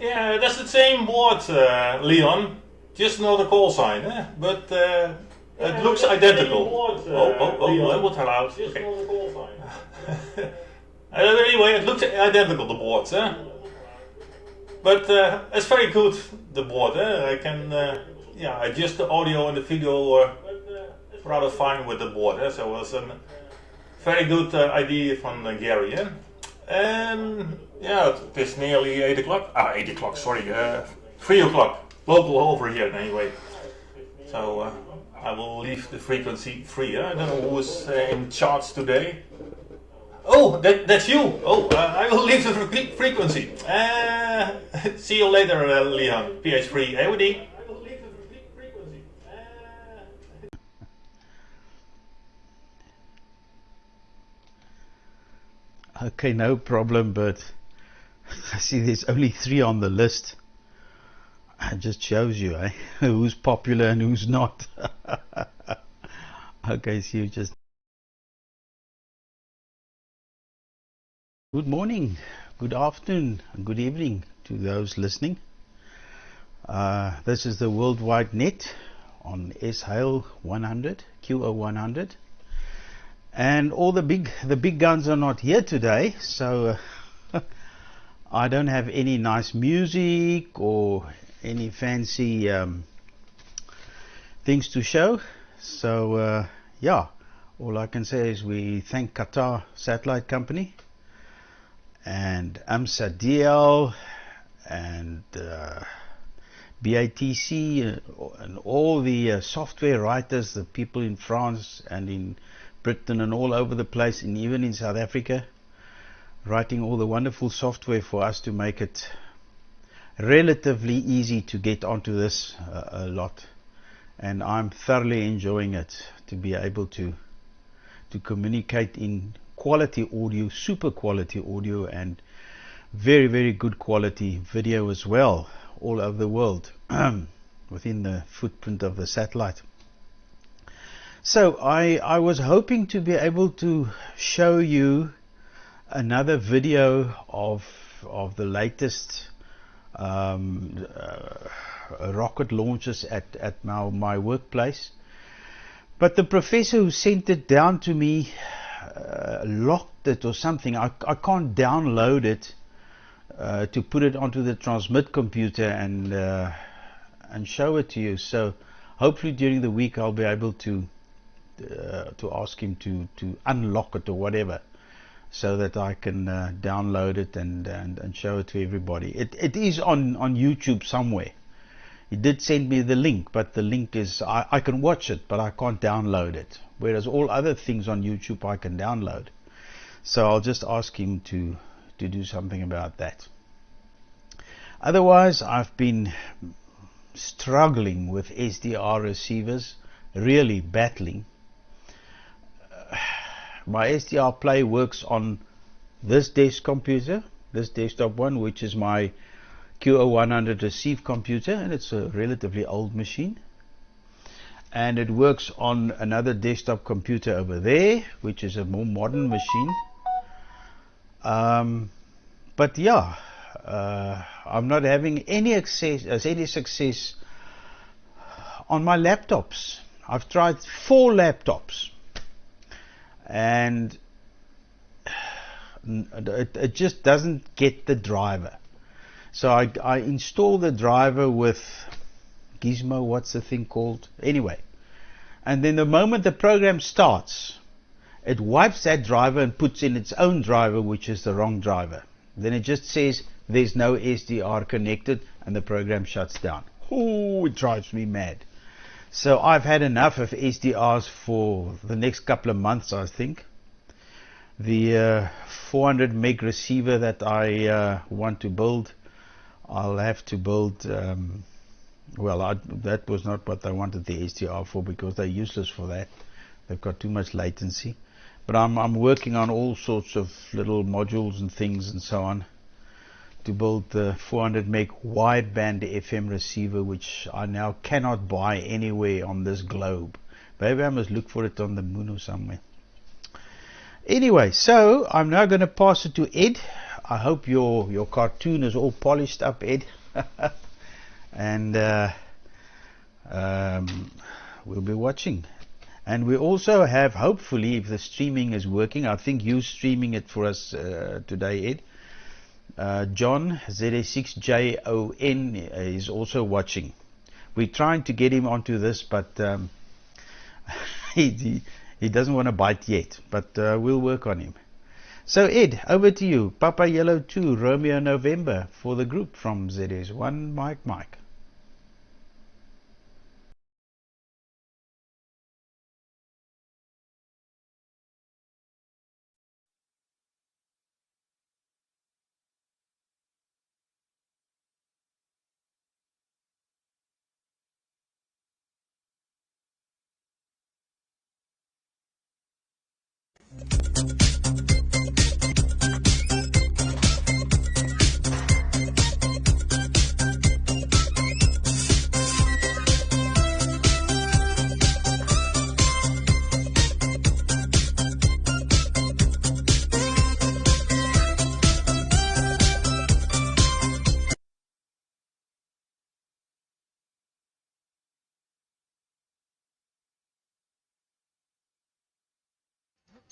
Yeah, that's the same board, Leon. Just another call sign, eh? But it looks identical. That wordt loud. Okay. Anyway, it looks identical, the board, eh? But it's very good, the board, eh? I can adjust the audio and the video rather fine with the board, eh? So it was a very good idea from Gary, eh? And yeah, it is nearly 8 o'clock. 8 o'clock, sorry, 3 o'clock. Local over here anyway. So I will leave the frequency free. I don't know who is in charge today. Oh, that's you. Oh, I will leave the frequency. See you later, Leon. PH3 AOD. Okay, no problem, but I see there's only 3 on the list. It just shows you, eh? Who's popular and who's not. Okay, so you just... Good morning, good afternoon, and good evening to those listening. This is the Worldwide Net on Zs1M QO100. And all the big guns are not here today, so I don't have any nice music or any fancy things to show. So yeah, all I can say is we thank Qatar Satellite Company and AMSA DL and BATC and all the software writers, the people in France and in Britain and all over the place, and even in South Africa, writing all the wonderful software for us to make it relatively easy to get onto this a lot. And I'm thoroughly enjoying it, to be able to communicate in quality audio, super quality audio, and very, very good quality video as well, all over the world within the footprint of the satellite. So I was hoping to be able to show you another video of the latest rocket launches at my workplace, but the professor who sent it down to me locked it or something. I can't download it to put it onto the transmit computer and show it to you. So hopefully during the week I'll be able to ask him to unlock it or whatever, so that I can download it and show it to everybody. It is on YouTube somewhere. He did send me the link, but the link is, I can watch it, but I can't download it. Whereas all other things on YouTube I can download. So I'll just ask him to do something about that. Otherwise, I've been struggling with SDR receivers, really battling. My SDR Play works on this desk computer, this desktop one, which is my QO100 receive computer, and it's a relatively old machine. And it works on another desktop computer over there, which is a more modern machine. But yeah, I'm not having any success on my laptops. I've tried 4 laptops, and it just doesn't get the driver. So I install the driver with Gizmo, what's the thing called? Anyway, and then the moment the program starts, it wipes that driver and puts in its own driver, which is the wrong driver. Then it just says there's no SDR connected, and the program shuts down. Oh, it drives me mad. So I've had enough of SDRs for the next couple of months, I think. The 400 meg receiver that I want to build, I'll have to build, that was not what I wanted the SDR for, because they're useless for that. They've got too much latency. But I'm working on all sorts of little modules and things and so on to build the 400 meg wideband FM receiver, which I now cannot buy anywhere on this globe. Maybe I must look for it on the moon or somewhere. Anyway, so I'm now going to pass it to Ed. I hope your cartoon is all polished up, Ed. And we'll be watching. And we also have, hopefully, if the streaming is working, I think you're streaming it for us today, Ed. John, Zs1M is also watching. We're trying to get him onto this, but he doesn't want to bite yet, but we'll work on him. So Ed, over to you. Papa Yellow 2, Romeo November for the group from Zs1 Mike.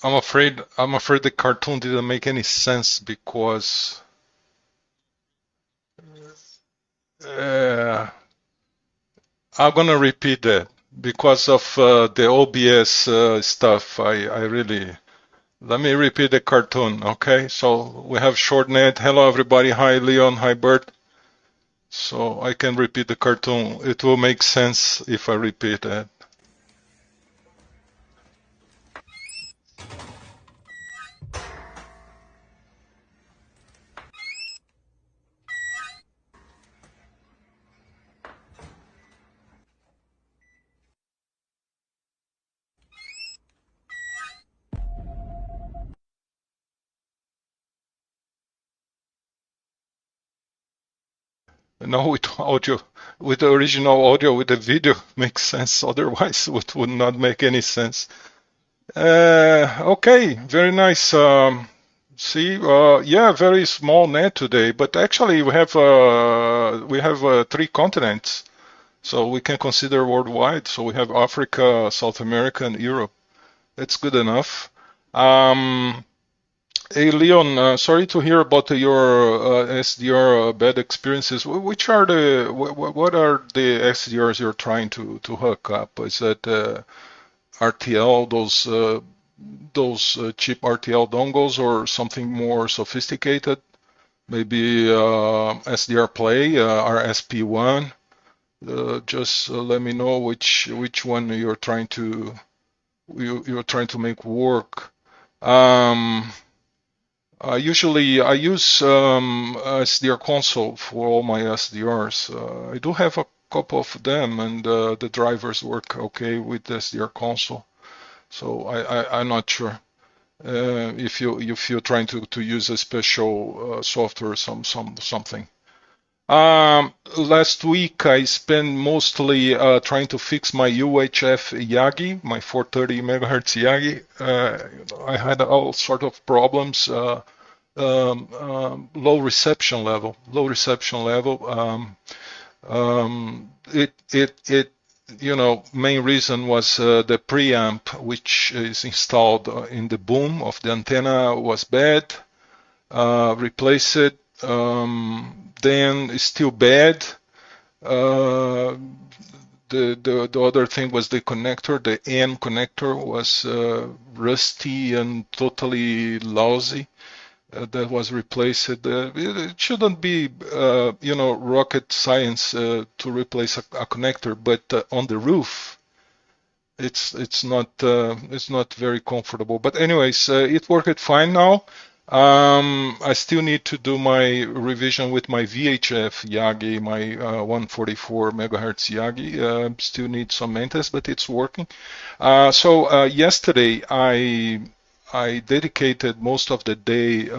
I'm afraid the cartoon didn't make any sense because I'm gonna repeat that because of the OBS stuff. I really let me repeat the cartoon. Okay, so we have ShortNet. Hello everybody. Hi Leon. Hi Bert. So I can repeat the cartoon. It will make sense if I repeat it. No, with audio, with the original audio, with the video makes sense. Otherwise, it would not make any sense. Okay, very nice. See, yeah, very small net today, but actually we have 3 continents, so we can consider worldwide. So we have Africa, South America, and Europe. That's good enough. Hey Leon, sorry to hear about your SDR bad experiences. Which are what are the SDRs you're trying to hook up? Is that RTL, those cheap RTL dongles, or something more sophisticated? Maybe SDR Play, RSP1. Just let me know which one you're trying to make work. Usually I use SDR console for all my SDRs. I do have a couple of them, and the drivers work okay with SDR console. So I'm not sure if you're trying to use a special software, something. Last week I spent mostly trying to fix my UHF Yagi, my 430 megahertz Yagi. I had all sort of problems. Low reception level. Main reason was the preamp, which is installed in the boom of the antenna, was bad. Replace it. Then it's still bad. The other thing was the connector. The N connector was rusty and totally lousy. That was replaced. It shouldn't be, rocket science to replace a connector, but on the roof, it's not very comfortable. But anyways, it worked fine now. I still need to do my revision with my VHF Yagi, my 144 megahertz Yagi. Still need some maintenance, but it's working. So yesterday I dedicated most of the day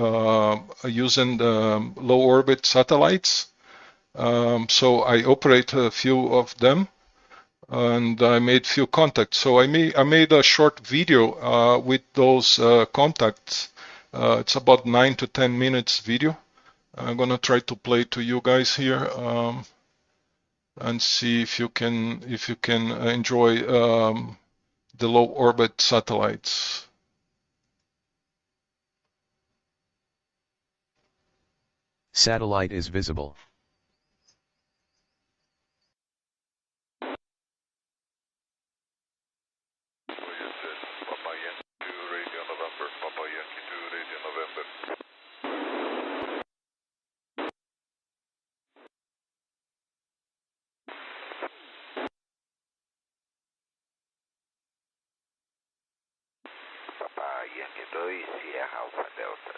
using low orbit satellites. So I operate a few of them, and I made few contacts. So I made a short video with those contacts. It's about 9 to 10 minutes video. I'm gonna try to play to you guys here and see if you can enjoy the low orbit satellites. Satellite is visible. Papa Yankee 2, Sierra Alpha Delta.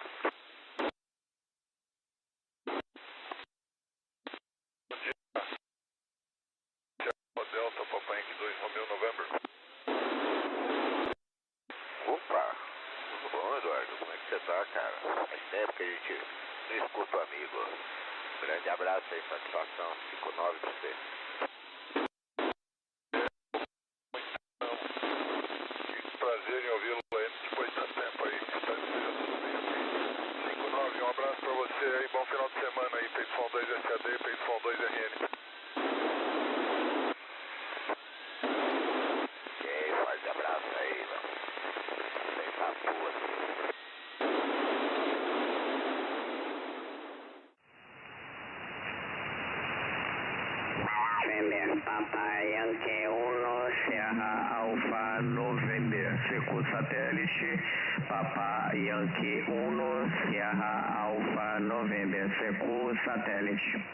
Delta, Papa Yankee 2, Romeo November. Opa, tudo bom, Eduardo? Como é que você tá, cara? Faz tempo que a gente não escuta o amigo. Grande abraço aí, satisfação. 5-9 pra você. Prazer em ouvi-lo aí depois de tanto tempo aí. Tá dizendo tudo bem aqui. 5-9, um abraço pra você aí. Bom final de semana aí. Peitfon 2 SAD, Peitfon 2 RN. Ok, forte abraço aí, meu. Sem papo aqui. Papa Yankee 1, Sierra Alpha November, seco satélite. Papa Yankee 1, Sierra Alpha November, seco satélite.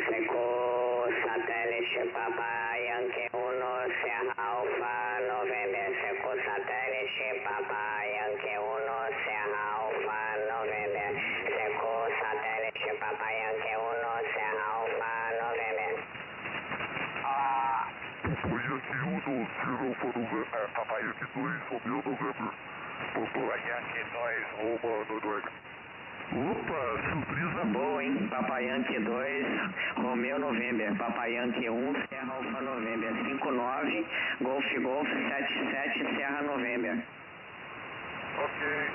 Seco satélite, Papa Yankee 1, Sierra Alpha November, seco satélite, Papa Yankee 1, Sierra Alpha November, seco satélite, Papa Yankee 1, Sierra Alpha November. Yankee 1, Sierra Alpha November, Papa Yankee 2, Romeo November, Papa Yankee 2, Roma Noruega. Opa, surpresa boa, hein? Papa Yankee 2, Romeo November, Papa Yankee 1, Sierra Alpha November, 59, Golf 77, Sierra November. Ok,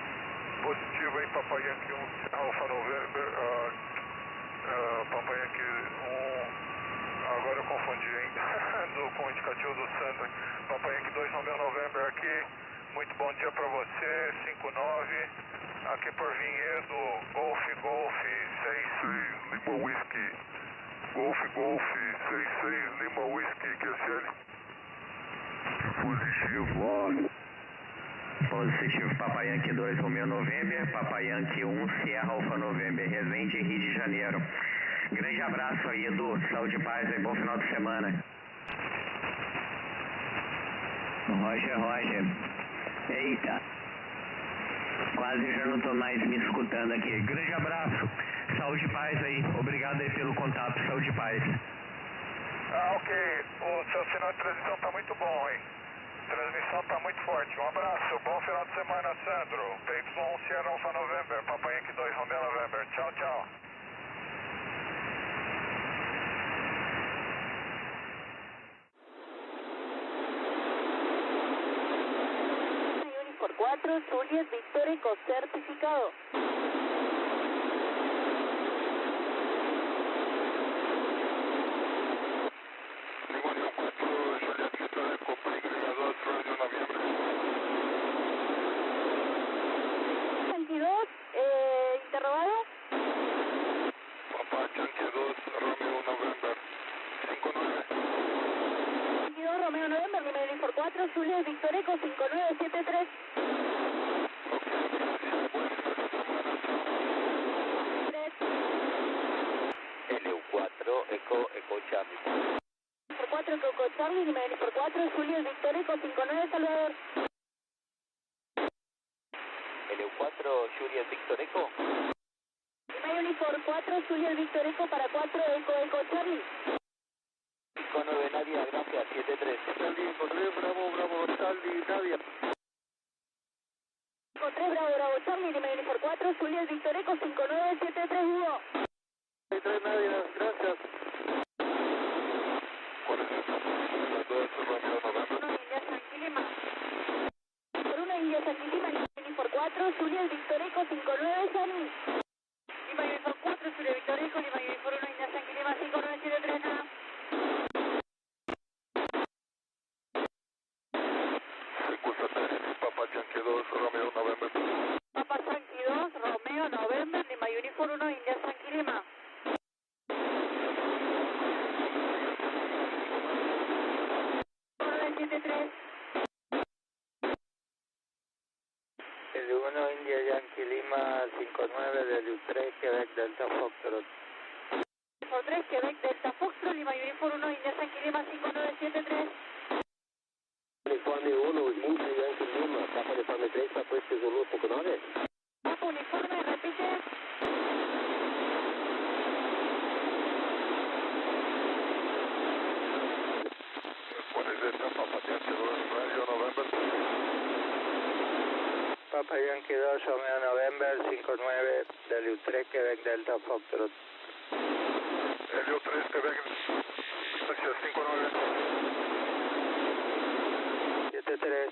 positivo aí, Papa Yankee 1, Sierra Alpha November, Papa Yankee 1, agora eu confundi, hein? Com o indicativo do Sandro. Papa Yankee 2, Romeo November aqui, muito bom dia pra você, 59. Aqui por Vinhedo, Golf 66 Lima Whisky. Golf 66 Lima Whisky, QSL. Positivo. Positivo, Papa Yankee 2, Romeo November, Papa Yankee 1, Sierra Alpha November, Resende, Rio de Janeiro. Grande abraço aí, Edu. Saúde e paz e bom final de semana. Roger. Eita. Quase já não tô mais me escutando aqui. Grande abraço. Saúde e paz aí. Obrigado aí pelo contato. Saúde e paz. Ok. O seu sinal de transmissão tá muito bom, hein? Transmissão tá muito forte. Um abraço. Bom final de semana, Sandro. PY Sierra Alpha November. Papa Yankee 2 Romeo November. Tchau, tchau. Por 4, Juliet Victor Eco certificado. Unión 4, Juliet Victor Eco, Y2, Radio Noviembre. 22, interrogado. Papa Yankee 2, Romeo November, 59. 22, Romeo November, número por 4, Juliet Victor Eco 5973. Eco Charlie. Por 4, Eco Charlie, número por 4, Juliet Victor Eco 59 Salvador. LU4, Juliet Victor Eco. Lima Uniform 4, Juliet Victor Eco para 4, Eco Eco Charlie. 59 Nadia, gracias, 73. Charlie, con 3, Bravo, Bravo, Charlie, Nadia. Con 3, Bravo, Bravo, Charlie, Lima Uniform 4, Juliet Victor Eco 5973 Hugo. 3 Nadia, gracias. Por 1 India Sanquilima. Por 1 India Sanquilima, Lima Uniform 4, Juliet Victor Eco 59 Charlie. Lima Uniform 4, Juliet Victor Eco, Lima Uniform 1 India Sanquilima 5973 nada. Papa Yankee 2, Romeo November. Papa Yankee 2, Romeo November, Lima Uniform 1 India Sanquilima. El 1 India Yankee Lima 59 del Utrecht, Quebec Delta Foxtrot. Por 3, Quebec Delta Foxtrot, Lima Uniform 1 India Yankee Lima 5973. Uniforme 1 India Yankee Lima, Papa Uniforme 3, Papa este Zulu 59. Papa Uniforme, repite. What is it, Papa Yankee 2, Radio November. Papa Yankee 2, Romeo November 59 del Utrecht, Quebec Delta Foxtrot. Helio 3, Quebec, gracias, 59. 73.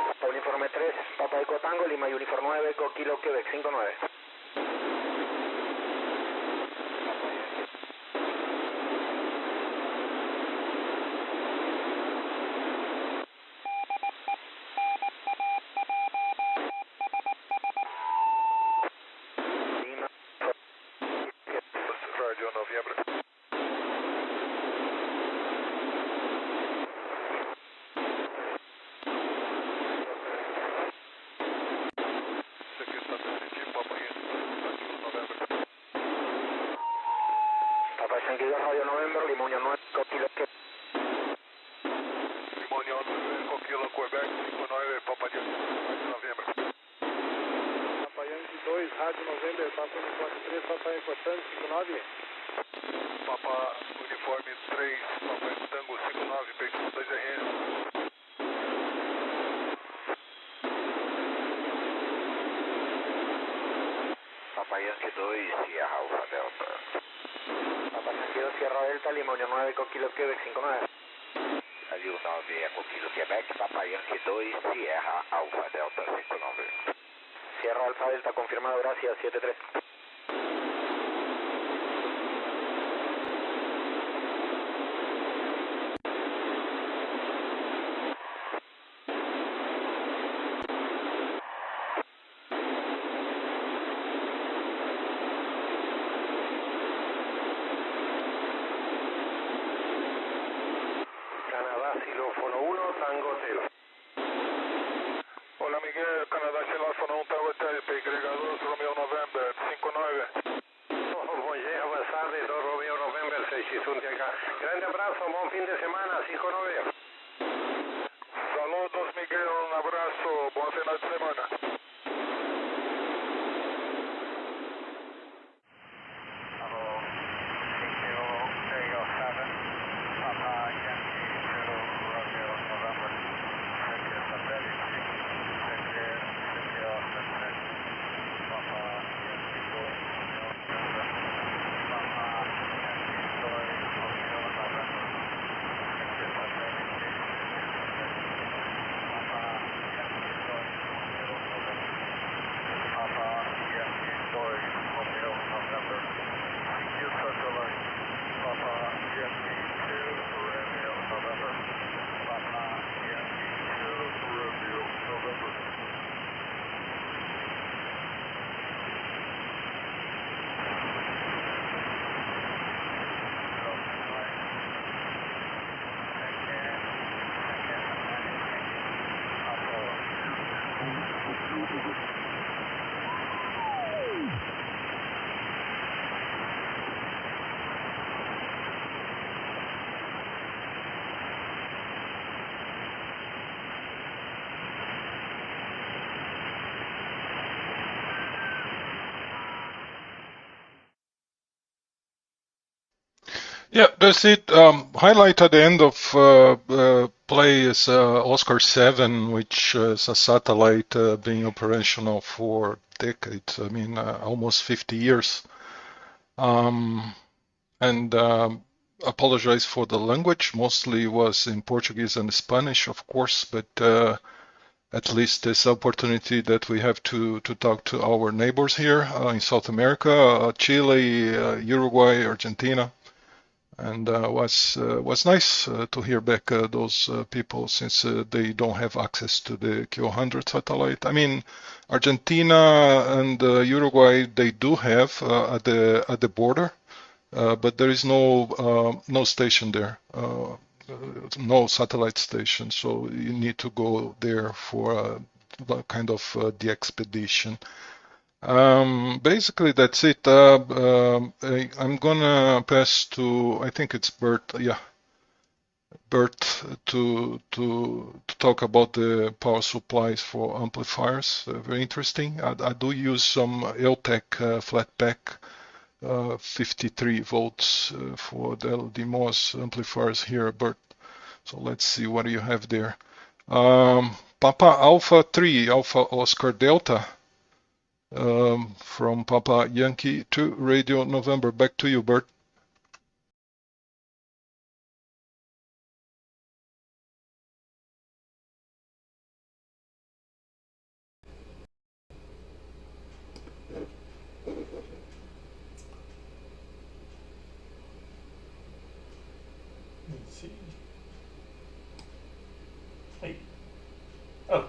Papa Uniforme 3, Papa Eco Tango, Lima Uniform 9, Eco Kilo Quebec 59. Radio November. Papa Yankee 2, Radio November, Lima Union 9, Eco Kilo Quebec. Limonion, Eco Kilo Quebec 59, Papa Yankee, Radio November. Papa Yankee 2, Rádio November, Papa Uniforme 3, Papa Eco Tango 59. Papa Uniforme 3, Papa Tango 59, PX 2RN. Papa Yankee 2, Sierra Alpha Delta. Papa Yankee 2, Sierra Delta, Lima Union 9, Eco Kilo Quebec 59. Radio 9, Eco Kilo Quebec, Papa Yankee 2, Sierra Alpha Delta 59. Sierra Alpha Delta confirmado, gracias, 73. Canadá, xilófono 1, Tango Hotel. Hola Miguel, Canadá, Xilófono 1, Tango Hotel, PY2, Romeo November 59. Bom dia, boa tarde, do Romeo November 661 TH. Grande abraço, bom fim de semana, 59. Saludos Miguel, un abrazo, buen final de semana. Yeah, that's it. Highlight at the end of play is Oscar 7, which is a satellite being operational for decades. I mean, almost 50 years. And apologize for the language. Mostly was in Portuguese and Spanish, of course, but at least this opportunity that we have to talk to our neighbors here in South America, Chile, Uruguay, Argentina. And was nice to hear back those people, since they don't have access to the Q100 satellite. I mean, Argentina and Uruguay, they do have at the border, but there is no station there, no satellite station. So you need to go there for kind of the expedition. Basically that's it. I'm gonna pass to, I think it's Bert. Yeah, Bert to talk about the power supplies for amplifiers. Very interesting. I do use some Eltec flat pack 53 volts for the LD-MOS amplifiers here, Bert. So let's see what you have there. Papa Alpha 3, Alpha Oscar Delta. From Papa Yankee to Radio November. Back to you, Bert. Let's see. Hey. Oh.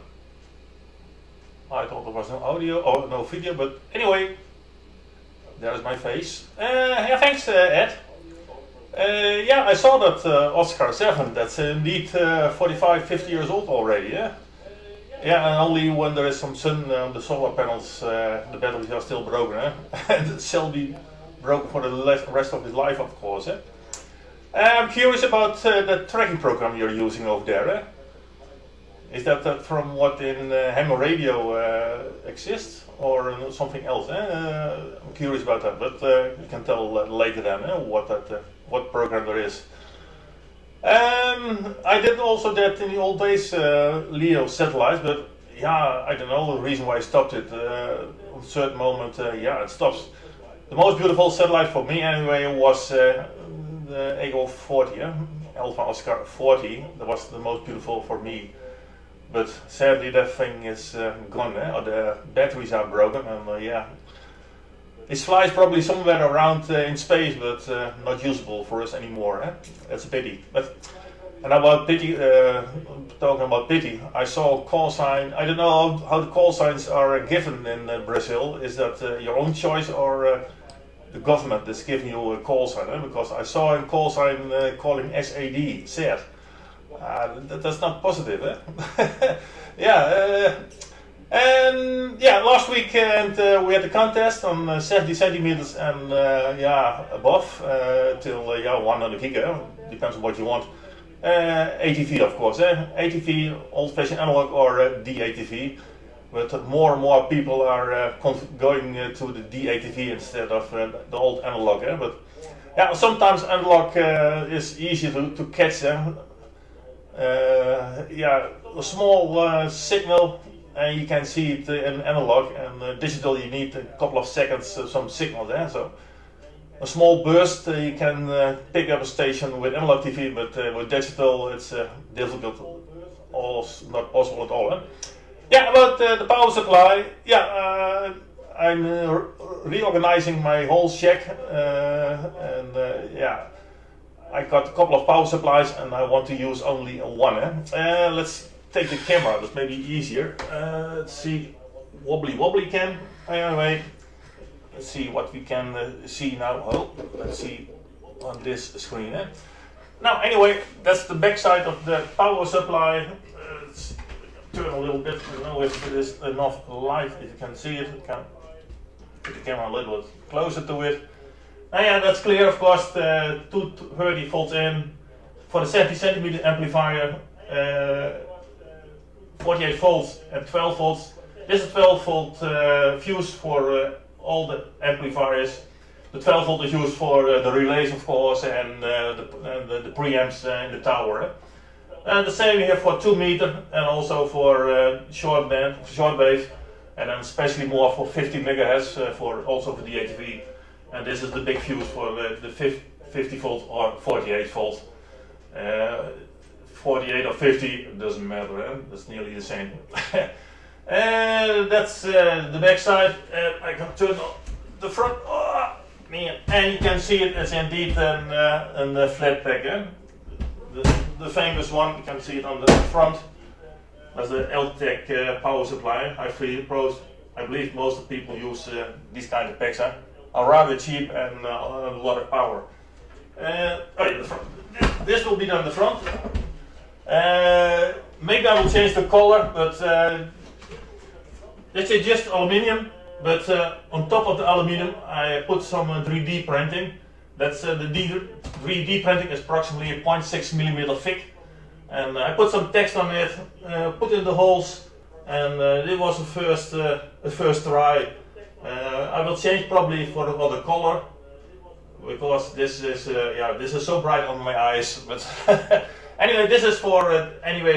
I thought there was no audio or no video, but anyway, there's my face. Yeah, thanks, Ed. Yeah, I saw that Oscar 7. That's indeed 45, 50 years old already. Yeah. Yeah, and only when there is some sun on the solar panels, the batteries are still broken. And it shall be broken for the rest of his life, of course. I'm curious about the tracking program you're using over there. Is that from what in Hammer Radio exists, or something else? I'm curious about that, but you can tell later then what program there is. I did also that in the old days, LEO satellites, but yeah, I don't know the reason why I stopped it. At a certain moment, yeah, it stops. The most beautiful satellite for me anyway was the Ego 40, Alpha Oscar 40. That was the most beautiful for me. But sadly that thing is gone, or the batteries are broken, and yeah. It flies probably somewhere around in space, but not usable for us anymore. That's a pity. And about pity, talking about pity, I saw a call sign. I don't know how the call signs are given in Brazil. Is that your own choice, or the government is giving you a call sign? Because I saw a call sign calling SAD, SAD. That's not positive, Yeah. And yeah, last weekend we had a contest on 70 centimeters and yeah, above till yeah, 100 giga, depends on what you want. ATV, of course, ATV, old-fashioned analog, or DATV. But more and more people are going to the DATV instead of the old analog. But yeah, sometimes analog is easier to catch. Yeah, a small signal, and you can see it in analog, and digital you need a couple of seconds some signal there. So a small burst you can pick up a station with analog TV, but with digital it's difficult, or not possible at all. Yeah, about the power supply. Yeah, I'm reorganizing my whole shack, and yeah. I got a couple of power supplies and I want to use only one. Let's take the camera, that's maybe easier. Let's see, wobbly cam. Anyway, let's see what we can see now. Oh, let's see on this screen. Now, anyway, that's the back side of the power supply. Let's turn a little bit, I don't know if it is enough light, if you can see it. I can put the camera a little bit closer to it. Yeah, that's clear, of course. 230 volts in for the 70 centimeter amplifier, 48 volts and 12 volts. This is 12 volt fuse for all the amplifiers. The 12 volt is used for the relays, of course, and the preamps in the tower. And the same here for 2 meter and also for shortwave, and then especially more for 50 megahertz also for the HV. And this is the big fuse for the 50 volt or 48 volt. 48 or 50, it doesn't matter, that's nearly the same. And that's the back side. I can turn on the front, and you can see it's indeed a flat pack. The famous one, you can see it on the front. That's the LTEC power supply. I believe most of the people use these kind of packs. Are rather cheap and a lot of power. This will be on the front. Maybe I will change the color, but this is just aluminium. But on top of the aluminium, I put some 3D printing. That's the 3D printing is approximately a 0.6 millimeter thick, and I put some text on it, put in the holes, and it was the first try. I will change probably for another color because this is so bright on my eyes. But anyway, this is for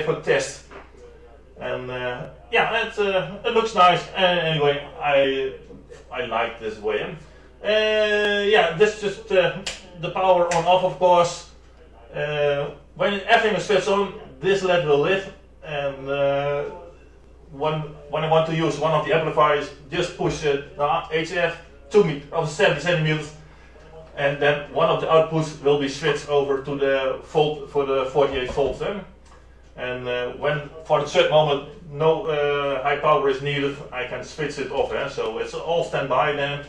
for test, and it looks nice. Anyway, I like this way. This is just the power on off, of course. When everything is switched on, this LED will lit, and when I want to use one of the amplifiers, just push the HF 70 centimeters, and then one of the outputs will be switched over to the volt for the 48 volts. And when for a certain moment no high power is needed, I can switch it off. So it's all standby then.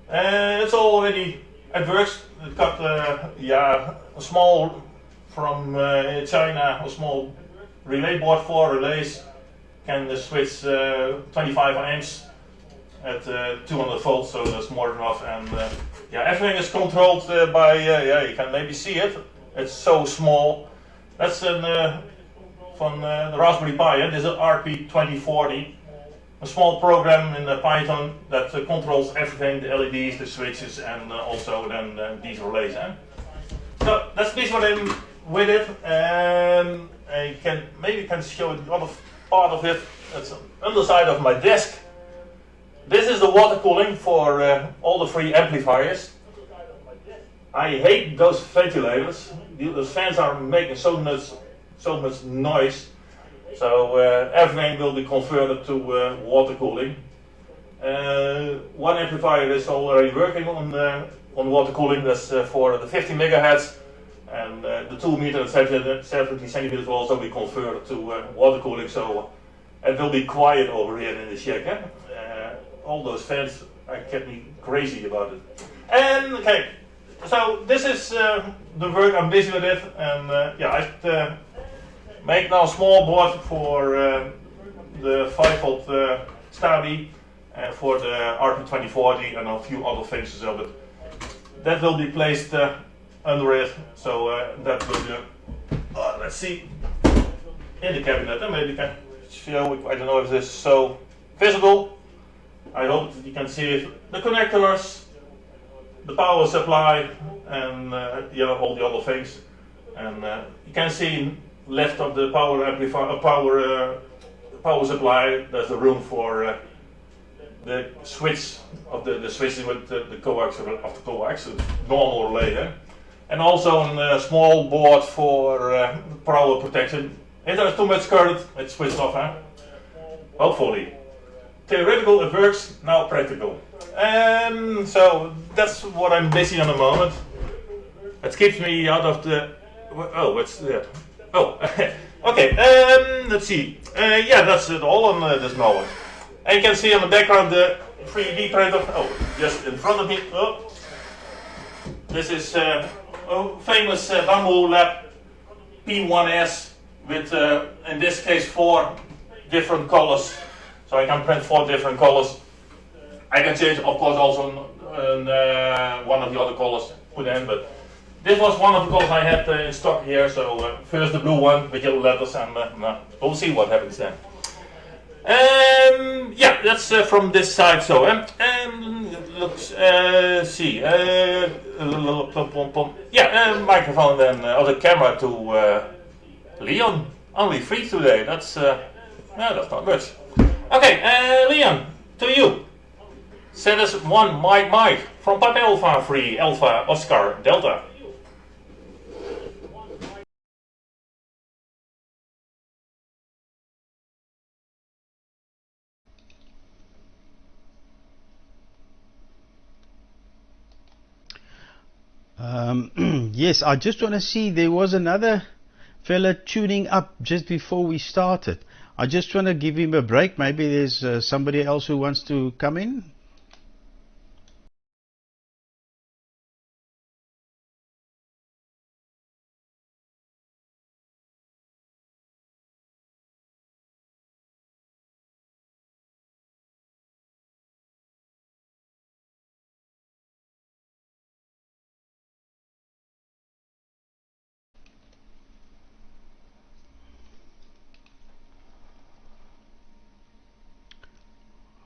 It's already, it works. It got a small from China, a small relay board for relays. Can switch 25 amps at 200 volts, so that's more than enough. And everything is controlled by, you can maybe see it. It's so small. That's from the Raspberry Pi. This is RP2040. A small program in Python that controls everything, the LEDs, the switches, and also then these relays. So that's this what I'm with it. I can show the other part of it. It's on the underside of my desk. This is the water cooling for all the free amplifiers. I hate those ventilators. Those fans are making so much noise. So everything will be converted to water cooling. One amplifier is already working on water cooling. That's for the 50 megahertz, and the 2 meter and 70 centimeters will also be converted to water cooling. So it will be quiet over here in the shack. All those fans get me crazy about it. And okay, so this is the work. I'm busy with it, and I make now a small board for the 5 volt Stabi, for the RP2040 and a few other things as well. But that will be placed under it, so that will be, let's see, in the cabinet. And maybe you can show, I don't know if this is so visible. I hope that you can see it. The connectors, the power supply, and all the other things. And you can see left of the power amplifier, power supply, there's a room for the switch of the switches with the coax of the coax, the normal relay, and also a small board for power protection. If there's too much current, it's switched off. Hopefully, theoretical it works. Now practical. So that's what I'm busy on the moment. It keeps me out of the. Oh, what's that? Oh, okay, let's see. That's it all on this moment. And you can see on the background the 3D printer. Oh, just in front of me. Oh. This is famous Zs1MM Ww P1S with, in this case, 4 different colors. So I can print 4 different colors. I can change, of course, also one of the other colors put in, but this was one of the colors I had in stock here. So first the blue one with yellow letters, and we'll see what happens then. Yeah, that's from this side. So, let's see. Microphone then, or the camera to Leon. Only 3 today. That's no, that's not much. Okay, Leon, to you. Zs1 Mike from Papa Alpha 3 Alpha Oscar Delta. Yes, I just want to see, there was another fella tuning up just before we started. I just want to give him a break. Maybe there's somebody else who wants to come in.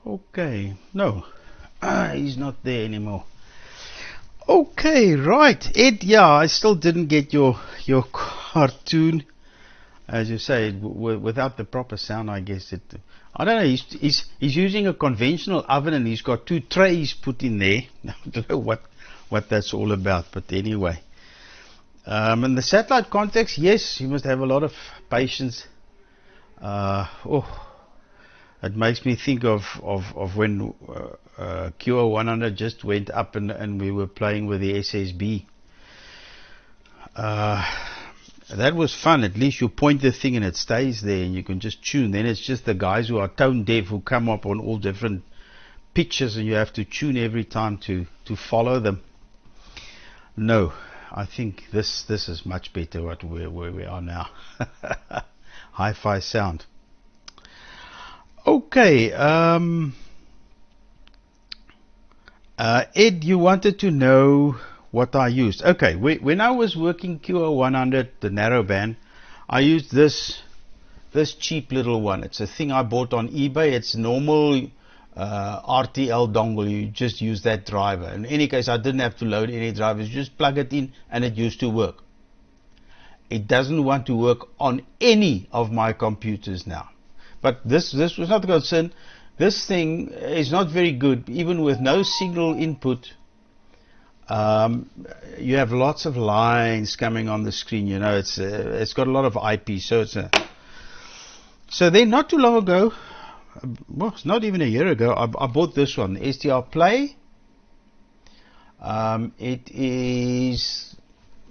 Okay, no, he's not there anymore. Okay, right, Ed. Yeah, I still didn't get your cartoon, as you say, without the proper sound. I guess it. I don't know. He's using a conventional oven and he's got 2 trays put in there. I don't know what that's all about, but anyway. In the satellite context, yes, you must have a lot of patience. It makes me think of when QO100 just went up and we were playing with the SSB. That was fun. At least you point the thing and it stays there and you can just tune. Then it's just the guys who are tone deaf who come up on all different pitches and you have to tune every time to follow them. No, I think this is much better where we are now. Hi-fi sound. Okay, Ed, you wanted to know what I used. Okay, when I was working QO100, the narrowband, I used this cheap little one. It's a thing I bought on eBay. It's normal RTL dongle. You just use that driver. In any case, I didn't have to load any drivers. You just plug it in and it used to work. It doesn't want to work on any of my computers now. But this was not the concern. This thing is not very good, even with no signal input. You have lots of lines coming on the screen. You know, it's got a lot of IP. So then, not too long ago, well, it's not even a year ago, I bought this one, SDR Play. It is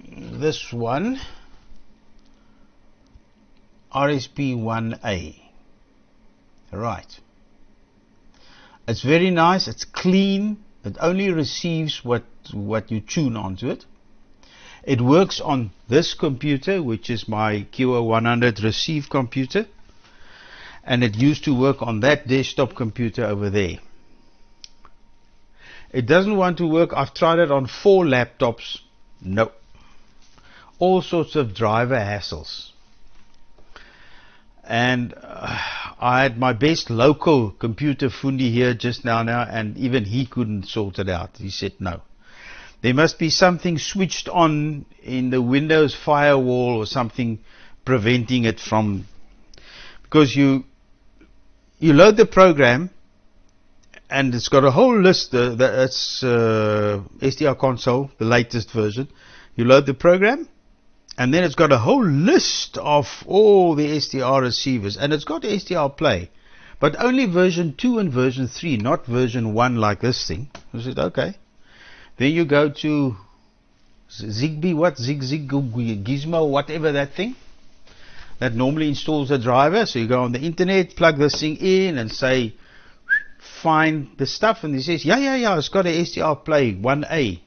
this one, RSP1A. Right. It's very nice. It's clean. It only receives what you tune onto it. It works on this computer, which is my QO100 receive computer, and it used to work on that desktop computer over there. It doesn't want to work. I've tried it on 4 laptops. No. All sorts of driver hassles. And I had my best local computer fundi here just now, and even he couldn't sort it out. He said no. There must be something switched on in the Windows firewall or something preventing it from, because you load the program and it's got a whole list. That's SDR console, the latest version. You load the program. And then it's got a whole list of all the SDR receivers. And it's got SDR Play. But only version 2 and version 3, not version 1 like this thing. I said, okay. Then you go to Zigbee, Gizmo, whatever that thing. That normally installs the driver. So you go on the internet, plug this thing in and say, find the stuff. And he says, yeah, it's got a SDR Play 1A.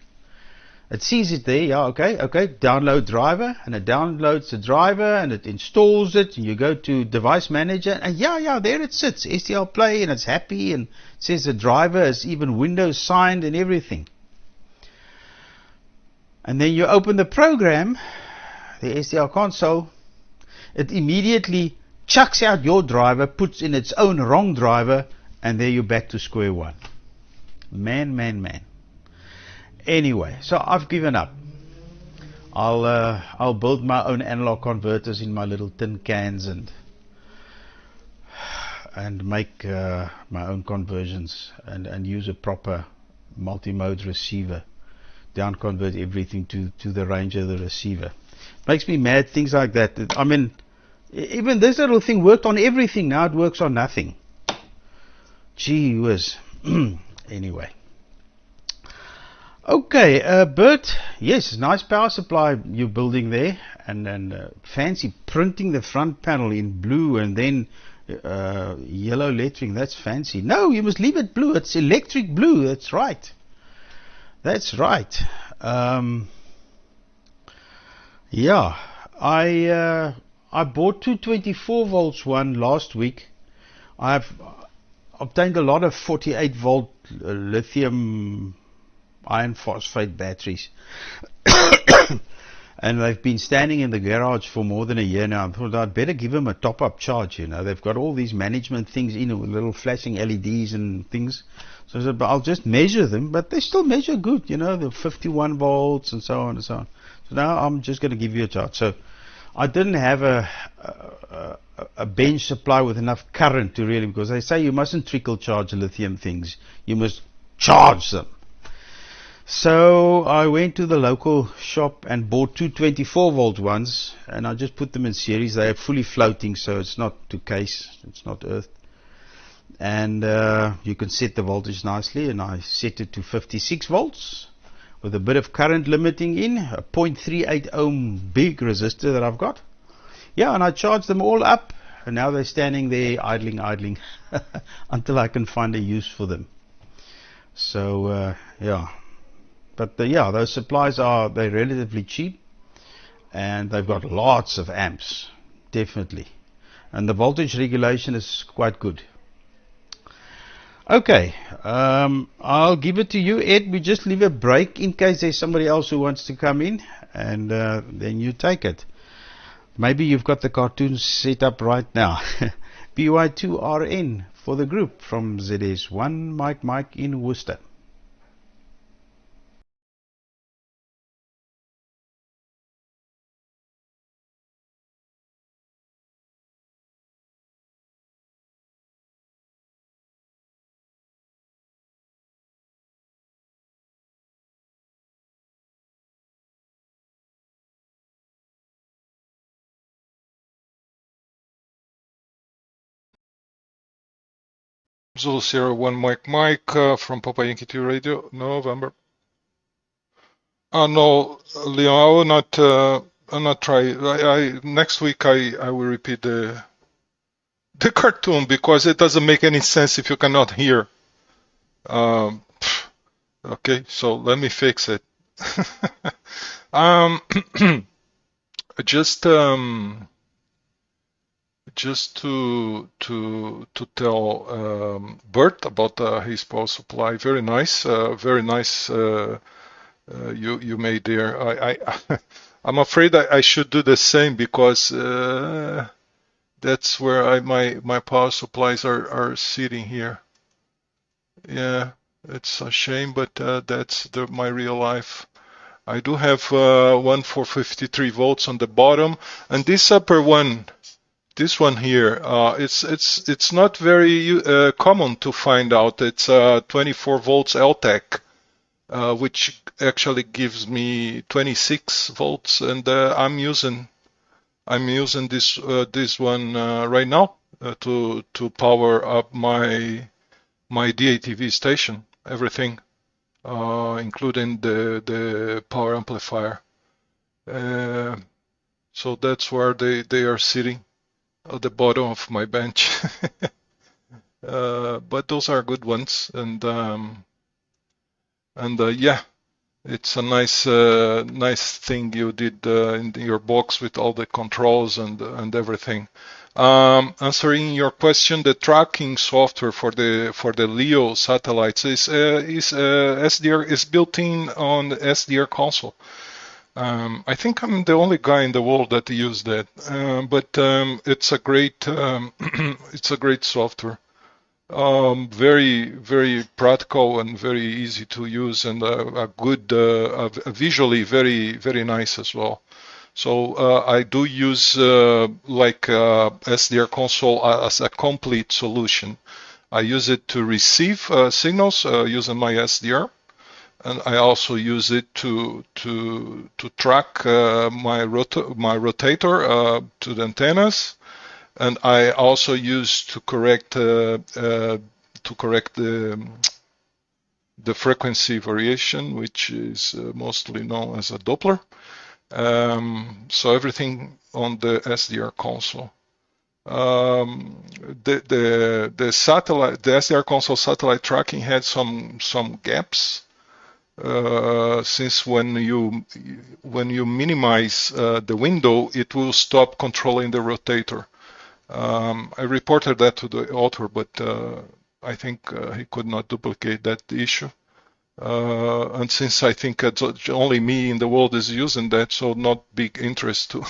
It sees it there, yeah, okay, download driver, and it downloads the driver, and it installs it, and you go to device manager, and yeah, there it sits, SDR Play, and it's happy, and it says the driver is even Windows signed and everything. And then you open the program, the SDR console, it immediately chucks out your driver, puts in its own wrong driver, and there you're back to square one. Man. Anyway, so I've given up. I'll build my own analog converters in my little tin cans and make my own conversions and use a proper multi-mode receiver. Down convert everything to the range of the receiver. Makes me mad, things like that. I mean, even this little thing worked on everything. Now it works on nothing. Gee whiz. Anyway. Okay, Bert. Yes, nice power supply you're building there, and fancy printing the front panel in blue and then yellow lettering. That's fancy. No, you must leave it blue. It's electric blue. That's right. That's right. Yeah, I bought two 24 volts one last week. I've obtained a lot of 48 volt lithium iron phosphate batteries. And they've been standing in the garage for more than a year now. I thought I'd better give them a top-up charge, you know. They've got all these management things in with little flashing LEDs and things. So I said, but I'll just measure them. But they still measure good, you know, the 51 volts and so on and so on. So now I'm just going to give you a charge. So I didn't have a bench supply with enough current to really, because they say you mustn't trickle charge lithium things. You must charge them. So I went to the local shop and bought two 24 volt ones, and I just put them in series. They are fully floating, so it's not to case, it's not earthed. And you can set the voltage nicely, and I set it to 56 volts with a bit of current limiting in, a 0.38 ohm big resistor that I've got. Yeah, and I charged them all up, and now they're standing there idling until I can find a use for them. So yeah. But yeah, those supplies they're relatively cheap, and they've got lots of amps, definitely, and the voltage regulation is quite good. Okay, I'll give it to you, Ed. We just leave a break in case there's somebody else who wants to come in, and then you take it. Maybe you've got the cartoons set up right now. BY2RN for the group from Zs1 Mike in Worcester. Zulu 01 Mike from Papa Yankee 2 Radio, November. No, Leon, I will not. I'll not try. Next week I will repeat the cartoon because it doesn't make any sense if you cannot hear. Okay, so let me fix it. Just to tell Bert about his power supply. Very nice, very nice. You made there. I'm afraid I should do the same because that's where my power supplies are sitting here. Yeah, it's a shame, but that's my real life. I do have one for 53 volts on the bottom, and this upper one. This one here, it's not very common to find out. It's 24 volts LTEC, which actually gives me 26 volts, and I'm using this one right now to power up my DATV station, everything, including the power amplifier. So that's where they are sitting. At the bottom of my bench. But those are good ones, and yeah, it's a nice thing you did in your box with all the controls and everything. Answering your question, the tracking software for the LEO satellites is SDR, is built in on the SDR console. I think I'm the only guy in the world that use that, but it's a great it's a great software. Very, very practical and very easy to use, and a good, visually very, very nice as well. So I do use like SDR console as a complete solution. I use it to receive signals using my SDR, and I also use it to track my rotator to the antennas, and I also use to correct the frequency variation, which is mostly known as a Doppler. So everything on the SDR console. The satellite, the SDR console satellite tracking had some gaps. Since when you minimize the window, it will stop controlling the rotator. I reported that to the author, but I think he could not duplicate that issue. And since I think only me in the world is using that, so not big interest to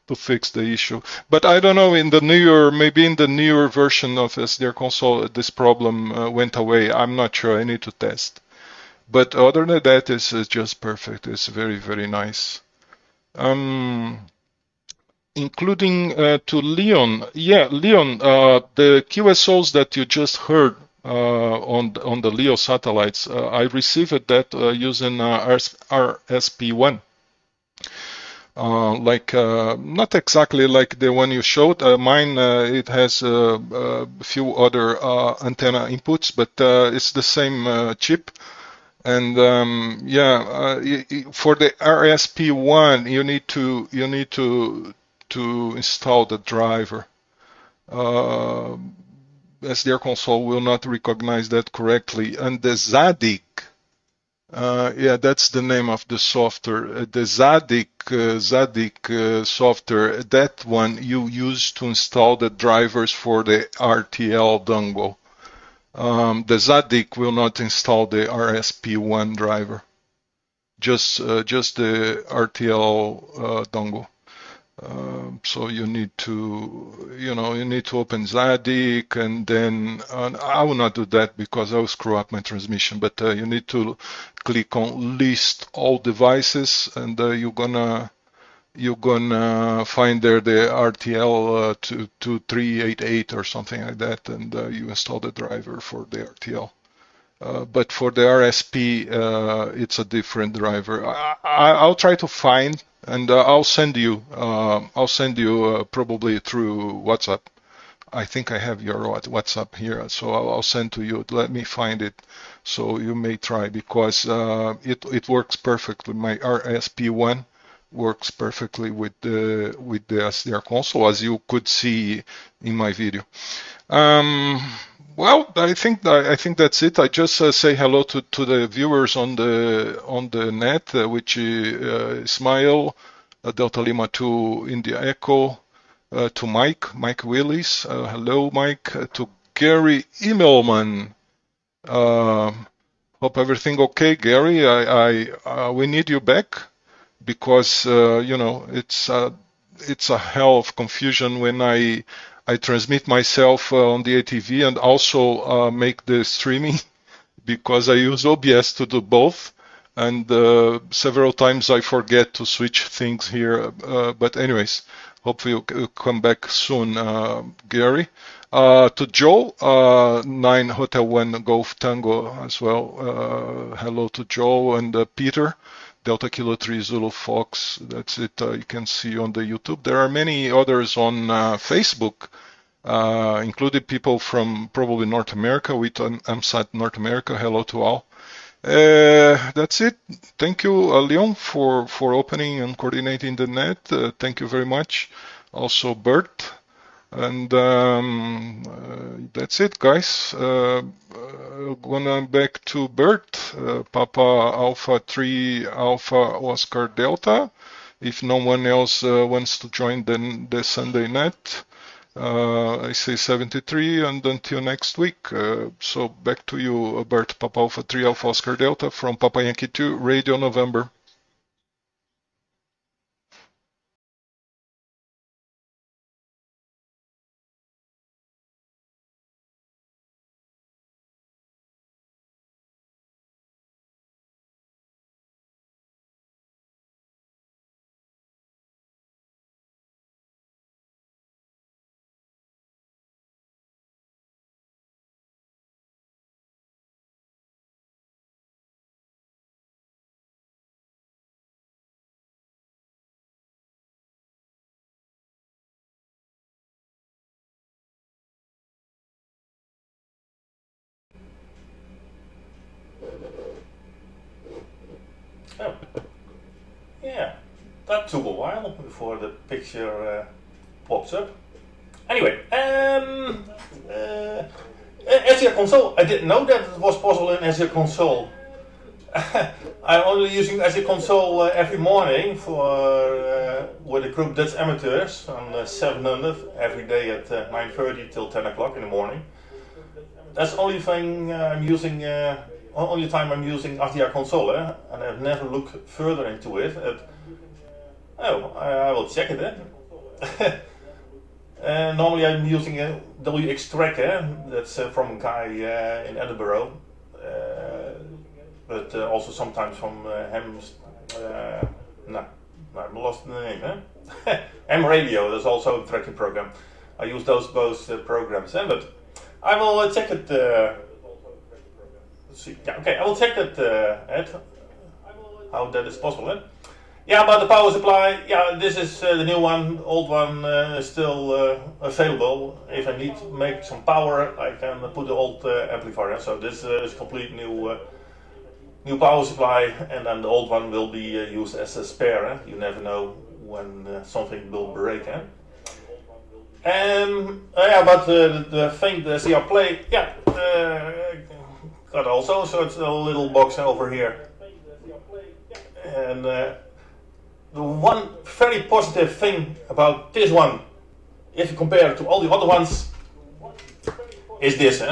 to fix the issue. But I don't know, maybe in the newer version of SDR console, this problem went away. I'm not sure. I need to test. But other than that, it's just perfect. It's very, very nice. Including to Leon. Yeah, Leon, the QSOs that you just heard on the LEO satellites, I received that using RSP1. Not exactly like the one you showed. Mine, it has a few other antenna inputs, but it's the same chip. And for the RSP1, you need to install the driver. SDR console will not recognize that correctly. And the Zadig, that's the name of the software. The Zadig software, that one you use to install the drivers for the RTL dongle. The Zadig will not install the RSP1 driver, just the RTL dongle. So you need to open Zadig, and then I will not do that because I will screw up my transmission. But you need to click on list all devices, and you're gonna find there the RTL 2388 or something like that, and you install the driver for the RTL. But for the RSP, it's a different driver. I'll try to find, and I'll send you. Probably through WhatsApp. I think I have your WhatsApp here, so I'll send to you. Let me find it, so you may try, because it works perfectly. My RSP1 works perfectly with the SDR console, as you could see in my video. Well, I think that's it. I just say hello to the viewers on the net, which Ismail, Delta Lima 2 India Echo, to Mike Willis, hello Mike, to Gary Immelman. Hope everything okay, Gary. We need you back, because it's a hell of confusion when I transmit myself on the ATV and also make the streaming, because I use OBS to do both, and several times I forget to switch things here. But anyways, hopefully you'll come back soon, Gary. To Joe, 9 Hotel 1 Golf Tango as well. Hello to Joe, and Peter, Delta Kilo 3 Zulu Fox. That's it. You can see on the YouTube. There are many others on Facebook, including people from probably North America, with AMSAT North America. Hello to all. That's it. Thank you, Leon, for opening and coordinating the net. Thank you very much. Also, Bert. And that's it, guys. Going back to Bert, Papa Alpha 3 Alpha Oscar Delta. If no one else wants to join the Sunday net, I say 73, and until next week. So back to you, Bert. Papa Alpha 3 Alpha Oscar Delta from Papa Yankee 2 Radio November. that took a while before the picture pops up. Anyway, Azure Console, I didn't know that it was possible in Azure Console. I'm only using Azure Console every morning for with a group Dutch amateurs on 700 every day at 9:30 till 10 o'clock in the morning. That's the only thing I'm using, only time I'm using Azure Console, and I've never looked further into it. I will check it then. Normally I'm using a WX Tracker, that's from a guy in Edinburgh. But also sometimes from I lost the name. M Radio, that's also a tracking program. I use those both programs, but I will check it. Let's see. Yeah, okay, I will check it, Ed, how that is possible. Yeah, about the power supply. Yeah, this is the new one. The old one is still available. If I need to make some power, I can put the old amplifier in. So this is complete new power supply, and then the old one will be used as a spare. You never know when something will break. Yeah, but the thing, the CR Play, yeah, got also. So it's a little box over here, and the one very positive thing about this one, if you compare it to all the other ones, is this.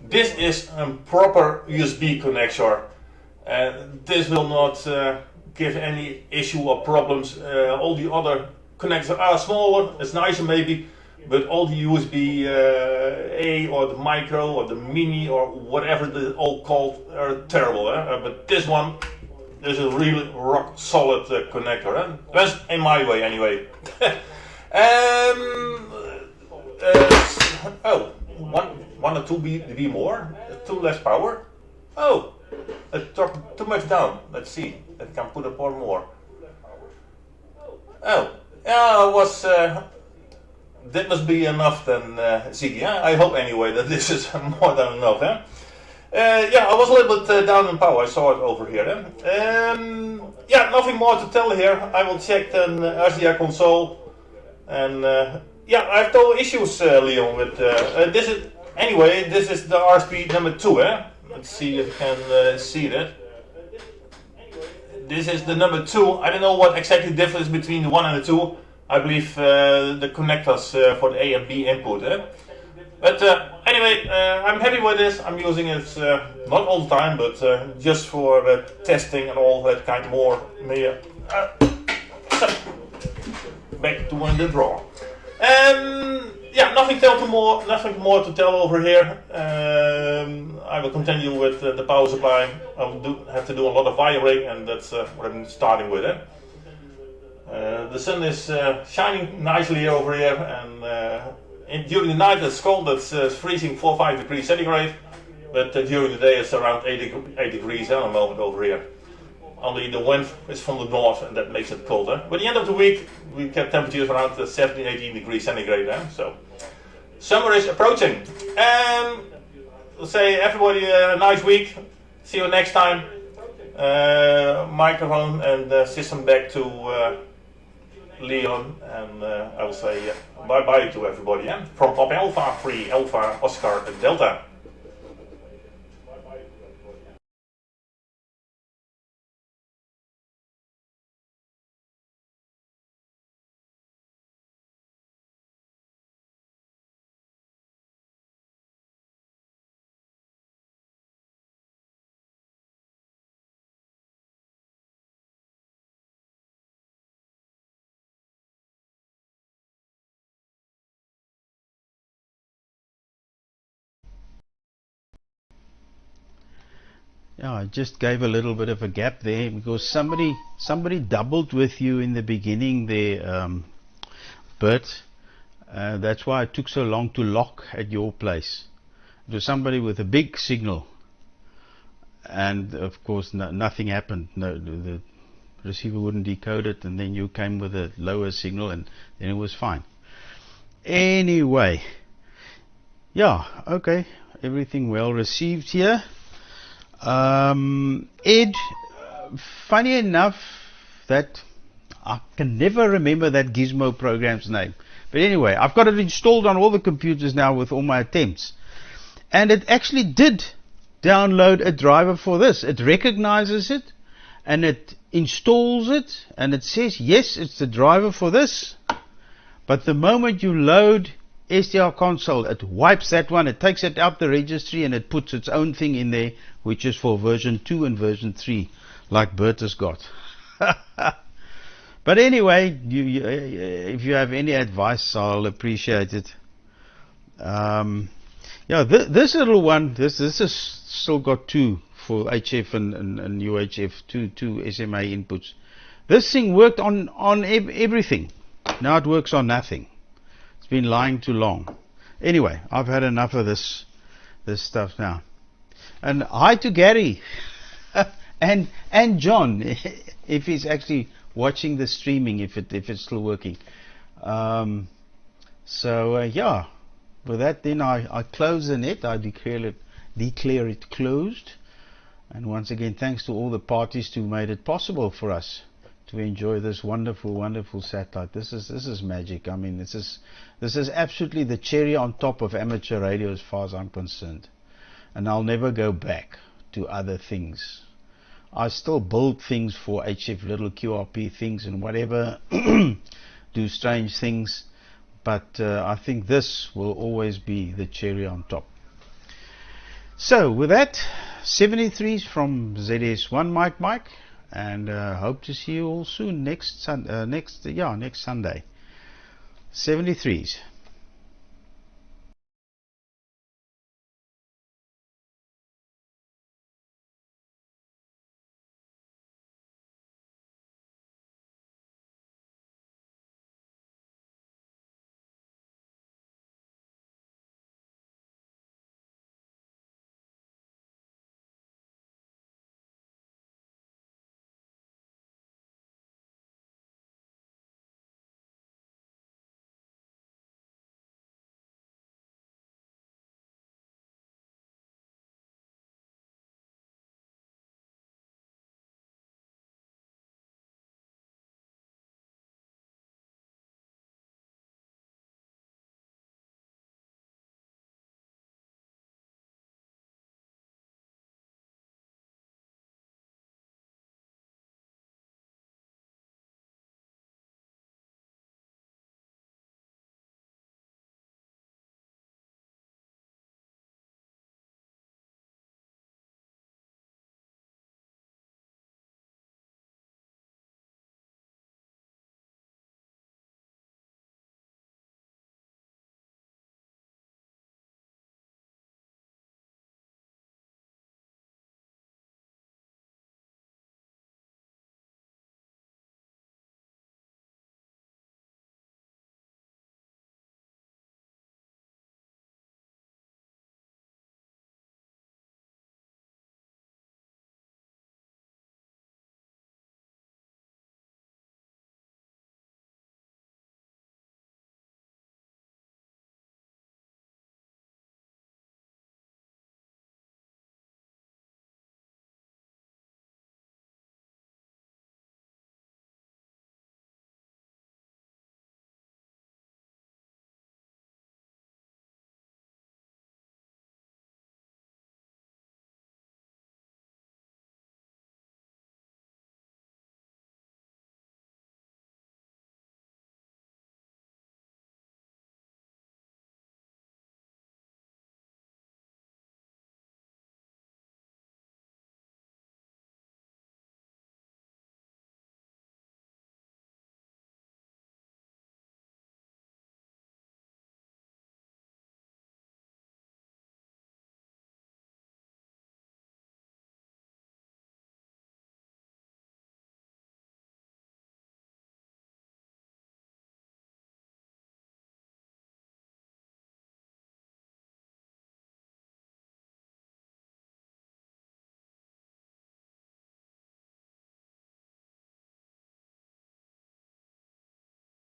This is a proper USB connector. This will not give any issue or problems. All the other connectors are smaller, it's nicer maybe, but all the USB A or the micro or the mini or whatever they're all called are terrible. But this one is a really rock solid connector. That's in my way anyway. One or two dB more, too less power. Oh, it took too much down. Let's see, I can put up one more. Oh, yeah, it was. That must be enough then, Ziggy. I hope anyway that this is more than enough. Yeah, I was a little bit down in power. I saw it over here. Yeah, nothing more to tell here. I will check then RCA console, and yeah, I have no issues, Leon. With this is anyway. This is the RSP number 2. Let's see if you can see that. This is the number 2. I don't know what exactly the difference between the 1 and the 2. I believe the connectors for the A and B input. But anyway, I'm happy with this. I'm using it not all the time, but just for testing and all that kind more. Back to the drawer. Yeah, nothing more to tell over here. I will continue with the power supply. I will have to do a lot of wiring, and that's what I'm starting with. The sun is shining nicely over here, and during the night it's cold. It's freezing 4 or 5 degrees centigrade, but during the day it's around 8 degrees at the moment over here. Only the wind is from the north, and that makes it colder. By the end of the week, we get temperatures around 17, 18 degrees centigrade. So summer is approaching. We'll say everybody a nice week. See you next time. Microphone and system back to Leon, and I will say bye bye to everybody. From Pop Alpha 3 Alpha Oscar Delta. Yeah, I just gave a little bit of a gap there because somebody doubled with you in the beginning there, Bert. That's why it took so long to lock at your place. It was somebody with a big signal, and of course nothing happened. No, the receiver wouldn't decode it, and then you came with a lower signal, and then it was fine. Anyway, yeah, okay, everything well received here. Ed, funny enough that I can never remember that gizmo program's name. But anyway, I've got it installed on all the computers now with all my attempts. And it actually did download a driver for this. It recognizes it and it installs it and it says, yes, it's the driver for this. But the moment you load STR console, it wipes that one, it takes it out the registry and it puts its own thing in there, which is for version 2 and version 3, like Bert has got. But anyway, if you have any advice, I'll appreciate it. Yeah, this little one, this has still got 2 for HF and UHF, two SMA inputs. This thing worked on everything. Now it works on nothing. It's been lying too long. Anyway, I've had enough of this stuff now. And hi to Gary and John, if he's actually watching the streaming, if it's still working. Yeah, with that then I close the net. I declare it closed. And once again, thanks to all the parties who made it possible for us to enjoy this wonderful, wonderful satellite. This is magic. I mean, this is absolutely the cherry on top of amateur radio as far as I'm concerned. And I'll never go back to other things. I still build things for HF, little QRP things and whatever, do strange things, but I think this will always be the cherry on top. So with that, 73s from Zs1 Mike, and hope to see you all soon next Sunday. 73s.